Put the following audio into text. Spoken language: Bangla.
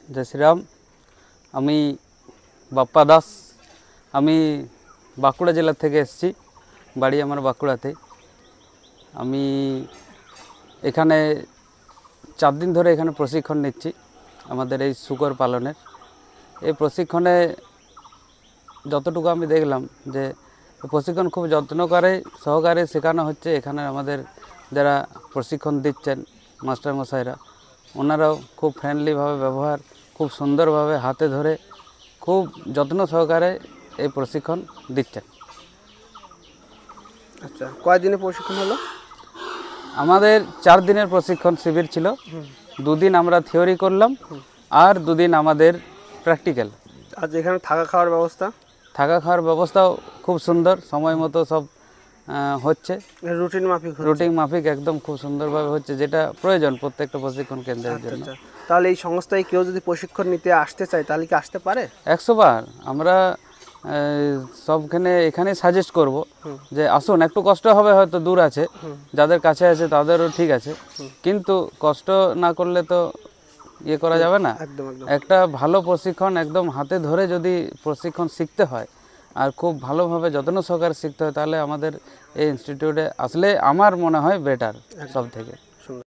জয় শ্রীরাম। আমি বাপ্পা দাস। আমি বাঁকুড়া জেলা থেকে এসেছি, বাড়ি আমার বাঁকুড়াতে। আমি এখানে 4 দিন ধরে এখানে প্রশিক্ষণ নিচ্ছি আমাদের এই শূকর পালনের। এই প্রশিক্ষণে যতটুকু আমি দেখলাম যে প্রশিক্ষণ খুব যত্ন করে সহকারে শেখানো হচ্ছে। এখানে আমাদের যারা প্রশিক্ষণ দিচ্ছেন মাস্টারমশাইরা, ওনারাও খুব ফ্রেন্ডলিভাবে ব্যবহার, খুব সুন্দরভাবে হাতে ধরে খুব যত্ন সহকারে এই প্রশিক্ষণ দিচ্ছেন। আচ্ছা, কয়দিনের প্রশিক্ষণ হলো? আমাদের 4 দিনের প্রশিক্ষণ শিবির ছিল। 2 দিন আমরা থিওরি করলাম আর 2 দিন আমাদের প্র্যাকটিক্যাল। আজ এখানে থাকা খাওয়ার ব্যবস্থা? থাকা খাওয়ার ব্যবস্থাও খুব সুন্দর, সময় মতো সব হচ্ছে, রুটিন মাফিক একদম খুব সুন্দরভাবে হচ্ছে, যেটা প্রয়োজন প্রত্যেকটা প্রশিক্ষণ কেন্দ্রের জন্য। তাহলে এই সংস্থায় কেউ যদি প্রশিক্ষণ নিতে আসতে চায় তাহলে কি আসতে পারে? 100 বার আমরা এখানে সাজেস্ট করব যে আসুন। একটু কষ্ট হবে, হয়তো দূর আছে, যাদের কাছে আছে তাদেরও ঠিক আছে, কিন্তু কষ্ট না করলে তো ইয়ে করা যাবে না। একটা ভালো প্রশিক্ষণ একদম হাতে ধরে যদি প্রশিক্ষণ শিখতে হয় আর খুব ভালোভাবে যত্ন সহকারে শিখতে হয়, তাহলে আমাদের এই ইনস্টিটিউটে আসলে আমার মনে হয় বেটার সব থেকে।